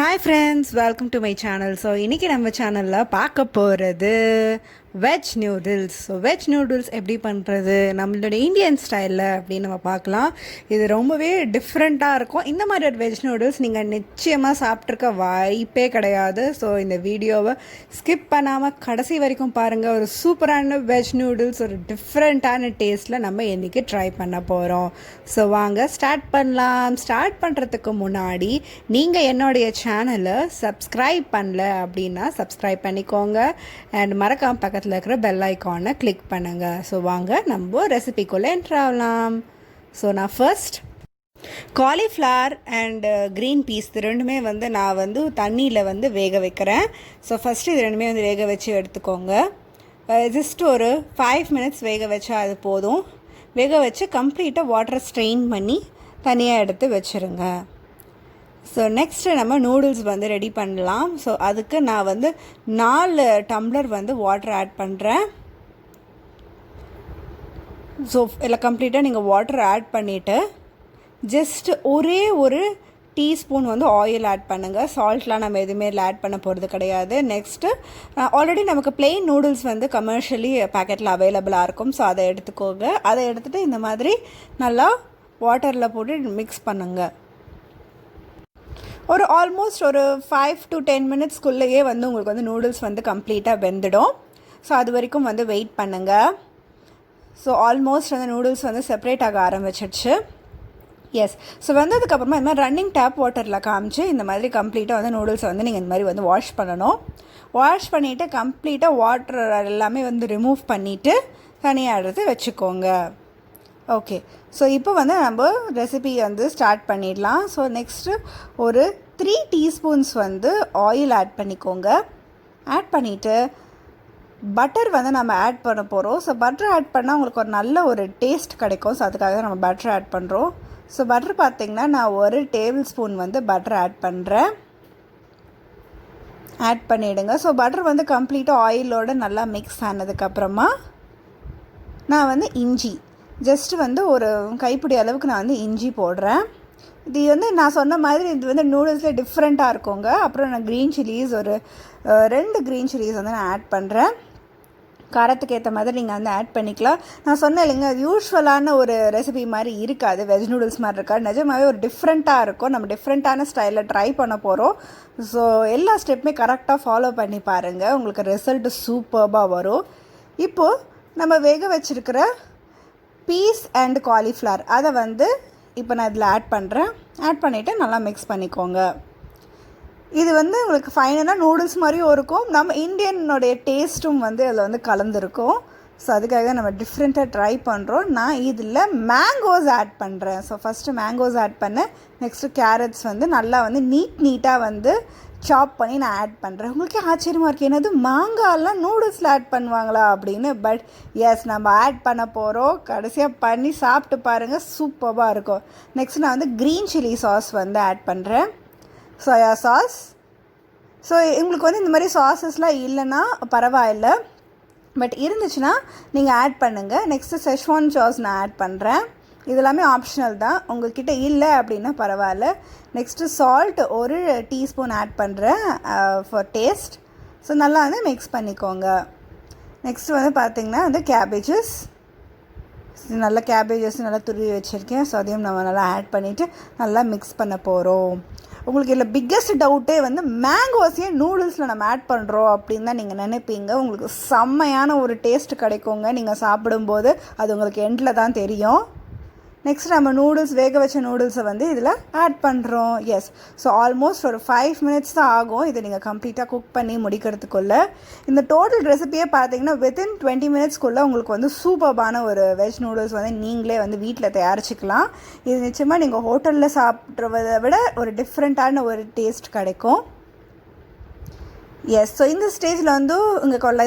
Hi friends, welcome to my channel. So இன்னைக்கு நம்ம சேனல்ல பார்க்க போறது veg noodles. So veg noodles எப்படி பண்ணுறது நம்மளோட இந்தியன் ஸ்டைலில் அப்படின்னு நம்ம பார்க்கலாம். இது ரொம்பவே டிஃப்ரெண்ட்டாக இருக்கும். இந்த மாதிரி ஒரு வெஜ் நூடுல்ஸ் நீங்கள் நிச்சயமாக சாப்பிட்ருக்க வாய்ப்பே கிடையாது. ஸோ இந்த வீடியோவை ஸ்கிப் பண்ணாமல் கடைசி வரைக்கும் பாருங்கள். ஒரு சூப்பரான வெஜ் நூடுல்ஸ் ஒரு டிஃப்ரெண்ட்டான டேஸ்ட்டில் நம்ம இன்றைக்கி ட்ரை பண்ண போகிறோம். ஸோ வாங்க ஸ்டார்ட் பண்ணலாம். ஸ்டார்ட் பண்ணுறதுக்கு முன்னாடி நீங்கள் என்னுடைய சேனலை சப்ஸ்கிரைப் பண்ணல அப்படின்னா சப்ஸ்கிரைப் பண்ணிக்கோங்க. அண்ட் மறக்காம பக்கத்தில் இருக்கிற பெல் ஐக்கானை கிளிக் பண்ணுங்கள். ஸோ வாங்க நம்ம ரெசிபிக்குள்ளே என்ட்ரு ஆகலாம். ஸோ நான் first cauliflower and green peas இது ரெண்டுமே நான் தண்ணியில் வேக வைக்கிறேன். ஸோ ஃபஸ்ட்டு இது ரெண்டுமே வேக வச்சு எடுத்துக்கோங்க. ஜஸ்ட் ஒரு 5 minutes வேக வச்சா அது போதும். வேக வச்சு கம்ப்ளீட்டாக வாட்டரை ஸ்ட்ரெயின் பண்ணி தனியாக எடுத்து வச்சுருங்க. ஸோ நெக்ஸ்ட்டு நம்ம நூடுல்ஸ் ரெடி பண்ணலாம். ஸோ அதுக்கு நான் 4 டம்ளர் வாட்டர் ஆட் பண்ணுறேன். ஸோ இதில் கம்ப்ளீட்டாக நீங்கள் வாட்டர் ஆட் பண்ணிவிட்டு ஜஸ்ட் ஒரே ஒரு டீஸ்பூன் ஆயில் ஆட் பண்ணுங்கள். சால்ட்லாம் நம்ம எதுவுமே ஆட் பண்ண போகிறது கிடையாது. நெக்ஸ்ட்டு ஆல்ரெடி நமக்கு பிளெயின் நூடுல்ஸ் கமர்ஷியலி பேக்கெட்டில் அவைலபிளாக இருக்கும். ஸோ அதை எடுத்துக்கோங்க. அதை எடுத்துகிட்டு இந்த மாதிரி நல்லா வாட்டரில் போட்டு மிக்ஸ் பண்ணுங்கள். ஒரு ஆல்மோஸ்ட் ஒரு 5 to 10 minutesக்குள்ளேயே உங்களுக்கு நூடுல்ஸ் கம்ப்ளீட்டாக வெந்துடும். ஸோ அது வரைக்கும் வெயிட் பண்ணுங்கள். ஸோ ஆல்மோஸ்ட் நூடுல்ஸ் செப்பரேட் ஆக ஆரம்பிச்சிடுச்சு. எஸ். ஸோ வந்ததுக்கப்புறமா இந்த மாதிரி ரன்னிங் டேப் வாட்டரில் காமிச்சு இந்த மாதிரி கம்ப்ளீட்டாக நூடுல்ஸை நீங்கள் இந்த மாதிரி வாஷ் பண்ணணும். வாஷ் பண்ணிவிட்டு கம்ப்ளீட்டாக வாட்டர் எல்லாமே ரிமூவ் பண்ணிவிட்டு தனியாக எடுத்து வச்சுக்கோங்க. ஓகே. ஸோ இப்போ நம்ம ரெசிபி ஸ்டார்ட் பண்ணிடலாம். ஸோ நெக்ஸ்ட்டு ஒரு 3 டீஸ்பூன்ஸ் ஆயில் ஆட் பண்ணிக்கோங்க. ஆட் பண்ணிவிட்டு பட்டர் நம்ம ஆட் பண்ண போகிறோம். ஸோ பட்டர் ஆட் பண்ணால் உங்களுக்கு ஒரு நல்ல ஒரு டேஸ்ட் கிடைக்கும். ஸோ அதுக்காக தான் நம்ம பட்டர் ஆட் பண்ணுறோம். ஸோ பட்டர் பார்த்திங்கன்னா நான் 1 டேபிள் ஸ்பூன் பட்டர் ஆட் பண்ணுறேன். ஆட் பண்ணிவிடுங்க. ஸோ பட்டர் கம்ப்ளீட்டாக ஆயிலோடு நல்லா மிக்ஸ் ஆனதுக்கப்புறமா நான் இஞ்சி ஜஸ்ட்டு ஒரு கைப்பிடி அளவுக்கு நான் இஞ்சி போடுறேன். இது நான் சொன்ன மாதிரி இது நூடுல்ஸில் டிஃப்ரெண்ட்டாக இருக்குங்க. அப்புறம் நான் க்ரீன் சில்லிஸ் ஒரு 2 க்ரீன் சில்லிஸ் நான் ஆட் பண்ணுறேன். காரத்துக்கு ஏற்ற மாதிரி நீங்கள் ஆட் பண்ணிக்கலாம். நான் சொன்னேன் இல்லைங்க, அது யூஸ்வலான ஒரு ரெசிபி மாதிரி இருக்காது, வெஜ் நூடுல்ஸ் மாதிரி இருக்காது. நிஜமாகவே ஒரு டிஃப்ரெண்ட்டாக இருக்கும். நம்ம டிஃப்ரெண்ட்டான ஸ்டைலில் ட்ரை பண்ண போகிறோம். ஸோ எல்லா ஸ்டெப்புமே கரெக்டாக ஃபாலோ பண்ணி பாருங்கள். உங்களுக்கு ரிசல்ட்டு சூப்பர்பாக வரும். இப்போது நம்ம வேக வச்சுருக்கிற பீஸ் அண்ட் காலிஃப்ளவர் அதை இப்போ நான் இதில் ஆட் பண்ணுறேன். ஆட் பண்ணிவிட்டு நல்லா மிக்ஸ் பண்ணிக்கோங்க. இது உங்களுக்கு ஃபைனலாக நூடுல்ஸ் மாதிரியும் இருக்கும். நம்ம இந்தியனுடைய டேஸ்ட்டும் அதில் கலந்துருக்கும். ஸோ அதுக்காக நம்ம டிஃப்ரெண்ட்டாக ட்ரை பண்ணுறோம். நான் இதில் மேங்கோஸ் ஆட் பண்ணுறேன். ஸோ ஃபஸ்ட்டு மேங்கோஸ் ஆட் பண்ணேன். நெக்ஸ்ட்டு கேரட்ஸ் நல்லா நீட்டாக சாப் பண்ணி நான் ஆட் பண்ணுறேன். உங்களுக்கே ஆச்சரியமாக இருக்குது, என்னது மாங்காயெல்லாம் நூடுல்ஸில் ஆட் பண்ணுவாங்களா அப்படின்னு. பட் எஸ், நம்ம ஆட் பண்ண போகிறோம். கடைசியாக பண்ணி சாப்பிட்டு பாருங்கள், சூப்பராக இருக்கும். நெக்ஸ்ட் நான் க்ரீன் சில்லி சாஸ் ஆட் பண்ணுறேன். Soya sauce. ஸோ உங்களுக்கு இந்த மாதிரி சாஸஸ்லாம் இல்லைன்னா பரவாயில்லை, பட் இருந்துச்சுன்னா நீங்கள் ஆட் பண்ணுங்கள். நெக்ஸ்ட்டு செஷ்வான் சாஸ் நான் ஆட் பண்ணுறேன். இதெல்லாமே ஆப்ஷனல் தான், உங்கள்கிட்ட இல்லை அப்படின்னா பரவாயில்ல. நெக்ஸ்ட்டு சால்ட் 1 டீஸ்பூன் ஆட் பண்ணுறேன் ஃபார் டேஸ்ட். ஸோ நல்லா மிக்ஸ் பண்ணிக்கோங்க. நெக்ஸ்ட்டு பார்த்திங்கன்னா கேபேஜஸ், நல்லா கேபேஜஸ் நல்லா துருவி வச்சுருக்கேன். ஸோ அதையும் நம்ம நல்லா ஆட் பண்ணிவிட்டு நல்லா மிக்ஸ் பண்ண போகிறோம். உங்களுக்கு இதில் பிக்கஸ்ட் டவுட்டே மேங்கோஸையே நூடுல்ஸில் நம்ம ஆட் பண்ணுறோம் அப்படின்னு தான் நீங்கள் நினைப்பீங்க. உங்களுக்கு செம்மையான ஒரு டேஸ்ட் கிடைக்குங்க நீங்கள் சாப்பிடும்போது. அது உங்களுக்கு எண்டில் தான் தெரியும். நெக்ஸ்ட் நம்ம நூடுல்ஸ் வேக வச்ச நூடுல்ஸை இதில் ஆட் பண்ணுறோம். எஸ். ஸோ ஆல்மோஸ்ட் ஒரு 5 minutes தான் ஆகும் இதை நீங்கள் கம்ப்ளீட்டாக குக் பண்ணி முடிக்கிறதுக்குள்ளே. இந்த டோட்டல் ரெசிபியே பார்த்தீங்கன்னா வித்தின் 20 minutesக்குள்ளே உங்களுக்கு சூப்பர்பான ஒரு வெஜ் நூடுல்ஸ் நீங்களே வீட்டில் தயாரிச்சிக்கலாம். இது நிச்சயமாக நீங்கள் ஹோட்டலில் சாப்பிட்றதை விட ஒரு டிஃப்ரெண்ட்டான ஒரு டேஸ்ட் கிடைக்கும். எஸ். ஸோ இந்த ஸ்டேஜில் உங்கள்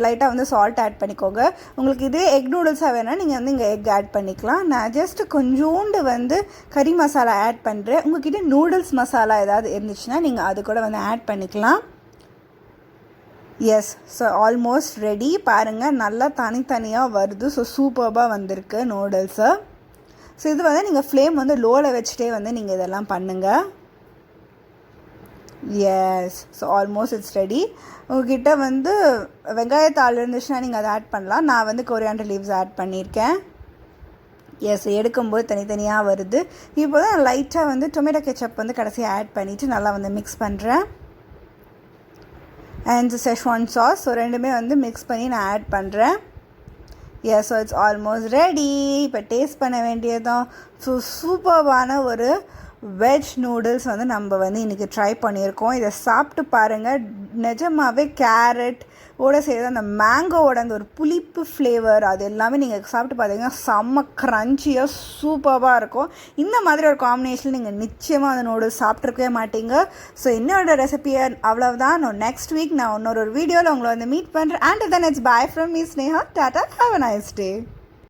லைட்டாக சால்ட் ஆட் பண்ணிக்கோங்க. உங்களுக்கு இதே எக் நூடுல்ஸாக வேணால் நீங்கள் இங்கே எக் ஆட் பண்ணிக்கலாம். நான் ஜஸ்ட்டு கொஞ்சோண்டு கறி மசாலா ஆட் பண்ணுறேன். உங்கள்கிட்ட நூடுல்ஸ் மசாலா ஏதாவது இருந்துச்சுன்னா நீங்கள் அது கூட ஆட் பண்ணிக்கலாம். எஸ். So almost ready. பாருங்கள், நல்லா தனித்தனியாக வருது. ஸோ சூப்பர்பாக வந்திருக்கு நூடுல்ஸு. ஸோ இது நீங்கள் ஃப்ளேம் லோவில் வச்சுட்டே நீங்கள் இதெல்லாம் பண்ணுங்கள். Yes, so almost it's ready. உங்ககிட்ட வந்து வெங்காயத்தாள் இருந்துச்சுன்னா நீங்கள் அதை ஆட் பண்ணலாம். நான் வந்து கொரியாண்டர் லீவ்ஸ் ஆட் பண்ணியிருக்கேன். எஸ், எடுக்கும்போது தனித்தனியாக வருது. இப்போ தான் லைட்டாக வந்து டொமேட்டோ கெச்சப் வந்து கடைசியாக ஆட் பண்ணிவிட்டு நல்லா வந்து மிக்ஸ் பண்ணுறேன். அண்ட் செஷ்வான் சாஸ், ஸோ ரெண்டுமே வந்து மிக்ஸ் பண்ணி நான் ஆட் பண்ணுறேன். Yes, so it's almost ready. இப்போ டேஸ்ட் பண்ண வேண்டியதும். ஸோ சூப்பர்வான ஒரு வெஜ் நூடுல்ஸ் வந்து நம்ம வந்து இன்றைக்கி ட்ரை பண்ணியிருக்கோம். இதை சாப்பிட்டு பாருங்கள். நிஜமாகவே கேரட் ஓட செய்கிறது அந்த மேங்கோவோட அந்த ஒரு புளிப்பு ஃப்ளேவர் அது எல்லாமே நீங்கள் சாப்பிட்டு பார்த்தீங்கன்னா செம்ம க்ரன்ச்சியாக சூப்பராக இருக்கும். இந்த மாதிரி ஒரு காம்பினேஷன் நீங்கள் நிச்சயமாக அந்த நூடுல்ஸ் சாப்பிட்ருக்கவே மாட்டீங்க. ஸோ என்னோட ரெசிபியை அவ்வளவுதான். நெக்ஸ்ட் வீக் நான் இன்னொரு வீடியோவில் உங்களை வந்து மீட் பண்ணுறேன். And then it's by from me Sneha. Tata, have a nice day.